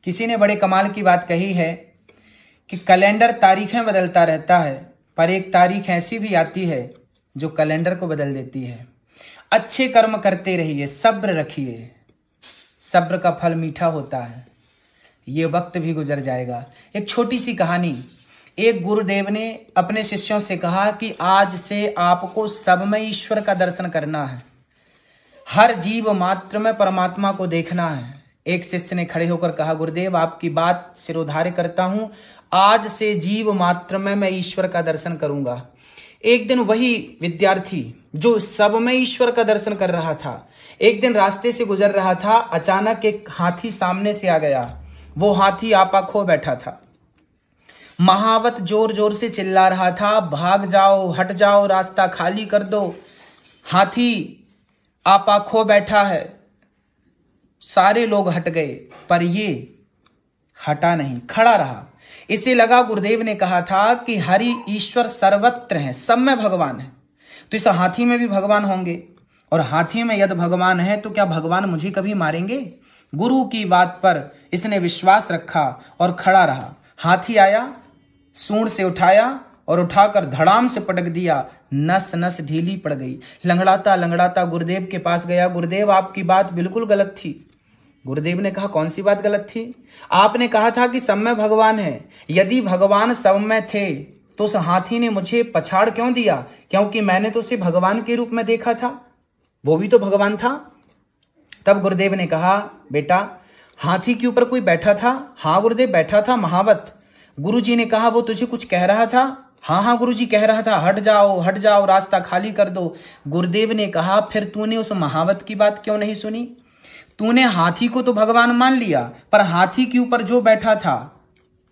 किसी ने बड़े कमाल की बात कही है कि कैलेंडर तारीखें बदलता रहता है, पर एक तारीख ऐसी भी आती है जो कैलेंडर को बदल देती है। अच्छे कर्म करते रहिए, सब्र रखिए, सब्र का फल मीठा होता है। ये वक्त भी गुजर जाएगा। एक छोटी सी कहानी। एक गुरुदेव ने अपने शिष्यों से कहा कि आज से आपको सब में ईश्वर का दर्शन करना है, हर जीव मात्र में परमात्मा को देखना है। एक शिष्य ने खड़े होकर कहा, गुरुदेव आपकी बात सिरोधार्य करता हूं, आज से जीव मात्र में मैं ईश्वर का दर्शन करूंगा। एक दिन वही विद्यार्थी जो सब में ईश्वर का दर्शन कर रहा था, एक दिन रास्ते से गुजर रहा था। अचानक एक हाथी सामने से आ गया। वो हाथी आपा खो बैठा था, महावत जोर जोर से चिल्ला रहा था, भाग जाओ, हट जाओ, रास्ता खाली कर दो। हाथी आपा खो बैठा है। सारे लोग हट गए, पर ये हटा नहीं, खड़ा रहा। इसे लगा गुरुदेव ने कहा था कि हरि ईश्वर सर्वत्र है, सब में भगवान है, तो इस हाथी में भी भगवान होंगे, और हाथी में यदि भगवान है तो क्या भगवान मुझे कभी मारेंगे? गुरु की बात पर इसने विश्वास रखा और खड़ा रहा। हाथी आया, सूंड से उठाया और उठाकर धड़ाम से पटक दिया। नस नस ढीली पड़ गई। लंगड़ाता लंगड़ाता गुरुदेव के पास गया। गुरुदेव आपकी बात बिल्कुल गलत थी। गुरुदेव ने कहा, कौन सी बात गलत थी? आपने कहा था कि सब में भगवान है। यदि भगवान सब में थे तो उस हाथी ने मुझे पछाड़ क्यों दिया? क्योंकि मैंने तो उसे भगवान के रूप में देखा था, वो भी तो भगवान था। तब गुरुदेव ने कहा, बेटा हाथी के ऊपर कोई बैठा था? हाँ गुरुदेव बैठा था, महावत। गुरुजी ने कहा, वो तुझे कुछ कह रहा था? हाँ हाँ गुरुजी कह रहा था, हट जाओ, रास्ता खाली कर दो। गुरुदेव ने कहा, फिर तूने उस महावत की बात क्यों नहीं सुनी? तूने हाथी को तो भगवान मान लिया, पर हाथी के ऊपर जो बैठा था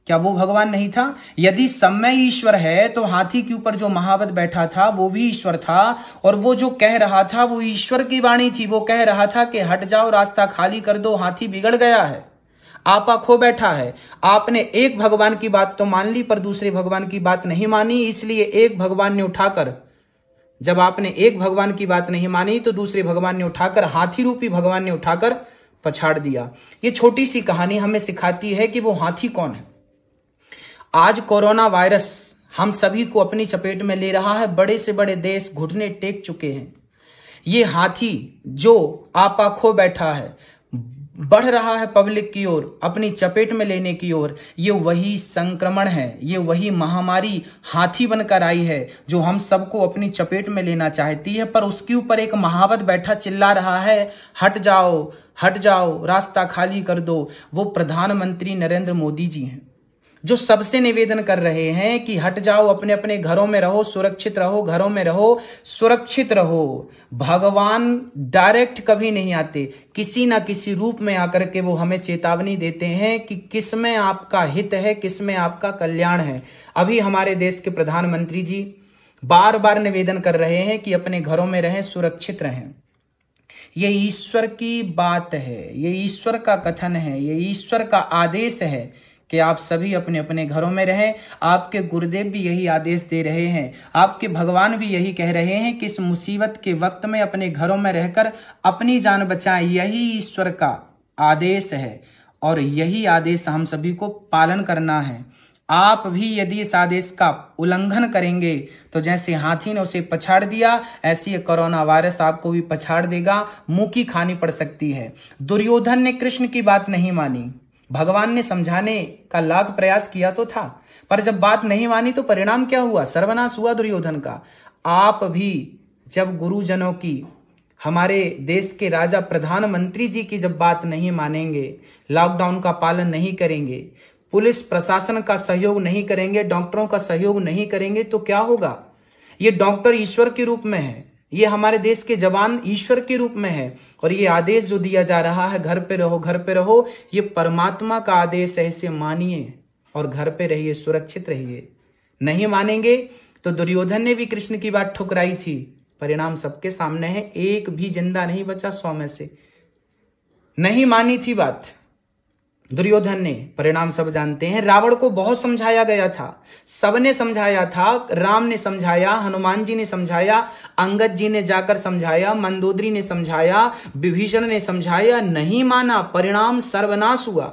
क्या वो भगवान नहीं था? यदि सब में ईश्वर है तो हाथी के ऊपर जो महावत बैठा था वो भी ईश्वर था, और वो जो कह रहा था वो ईश्वर की वाणी थी। वो कह रहा था कि हट जाओ, रास्ता खाली कर दो, हाथी बिगड़ गया है, आपा खो बैठा है। आपने एक भगवान की बात तो मान ली, पर दूसरे भगवान की बात नहीं मानी, इसलिए एक भगवान ने उठाकर, जब आपने एक भगवान की बात नहीं मानी तो दूसरे भगवान ने उठाकर, हाथी रूपी भगवान ने उठाकर पछाड़ दिया। ये छोटी सी कहानी हमें सिखाती है कि वो हाथी कौन है। आज कोरोना वायरस हम सभी को अपनी चपेट में ले रहा है। बड़े से बड़े देश घुटने टेक चुके हैं। ये हाथी जो आपा खो बैठा है, बढ़ रहा है पब्लिक की ओर, अपनी चपेट में लेने की ओर। ये वही संक्रमण है, ये वही महामारी हाथी बनकर आई है जो हम सबको अपनी चपेट में लेना चाहती है। पर उसके ऊपर एक महावत बैठा चिल्ला रहा है, हट जाओ, रास्ता खाली कर दो। वो प्रधानमंत्री नरेंद्र मोदी जी हैं, जो सबसे निवेदन कर रहे हैं कि हट जाओ, अपने अपने घरों में रहो, सुरक्षित रहो, घरों में रहो, सुरक्षित रहो। भगवान डायरेक्ट कभी नहीं आते, किसी ना किसी रूप में आकर के वो हमें चेतावनी देते हैं कि किस में आपका हित है, किस में आपका कल्याण है। अभी हमारे देश के प्रधानमंत्री जी बार बार निवेदन कर रहे हैं कि अपने घरों में रहें, सुरक्षित रहें। ये ईश्वर की बात है, ये ईश्वर का कथन है, ये ईश्वर का आदेश है कि आप सभी अपने अपने घरों में रहें। आपके गुरुदेव भी यही आदेश दे रहे हैं, आपके भगवान भी यही कह रहे हैं कि इस मुसीबत के वक्त में अपने घरों में रहकर अपनी जान बचाएं। यही ईश्वर का आदेश है और यही आदेश हम सभी को पालन करना है। आप भी यदि इस आदेश का उल्लंघन करेंगे तो जैसे हाथी ने उसे पछाड़ दिया, ऐसी कोरोना वायरस आपको भी पछाड़ देगा, मुंह की खानी पड़ सकती है। दुर्योधन ने कृष्ण की बात नहीं मानी। भगवान ने समझाने का लाख प्रयास किया तो था, पर जब बात नहीं मानी तो परिणाम क्या हुआ? सर्वनाश हुआ दुर्योधन का। आप भी जब गुरुजनों की, हमारे देश के राजा प्रधानमंत्री जी की जब बात नहीं मानेंगे, लॉकडाउन का पालन नहीं करेंगे, पुलिस प्रशासन का सहयोग नहीं करेंगे, डॉक्टरों का सहयोग नहीं करेंगे, तो क्या होगा? ये डॉक्टर ईश्वर के रूप में है, ये हमारे देश के जवान ईश्वर के रूप में है, और ये आदेश जो दिया जा रहा है, घर पे रहो, ये परमात्मा का आदेश है। इसे मानिए और घर पे रहिए, सुरक्षित रहिए। नहीं मानेंगे तो दुर्योधन ने भी कृष्ण की बात ठुकराई थी, परिणाम सबके सामने है, एक भी जिंदा नहीं बचा 100 में से। नहीं मानी थी बात दुर्योधन ने, परिणाम सब जानते हैं। रावण को बहुत समझाया गया था, सबने समझाया था, राम ने समझाया, हनुमान जी ने समझाया, अंगद जी ने जाकर समझाया, मंदोदरी ने समझाया, विभीषण ने समझाया, नहीं माना, परिणाम सर्वनाश हुआ।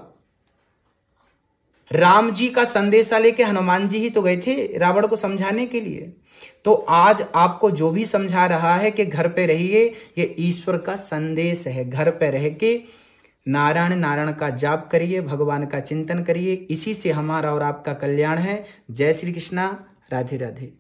राम जी का संदेशा लेके हनुमान जी ही तो गए थे रावण को समझाने के लिए। तो आज आपको जो भी समझा रहा है कि घर पे रहिए, ये ईश्वर का संदेश है। घर पे रह के नारायण नारायण का जाप करिए, भगवान का चिंतन करिए, इसी से हमारा और आपका कल्याण है। जय श्री कृष्णा, राधे राधे।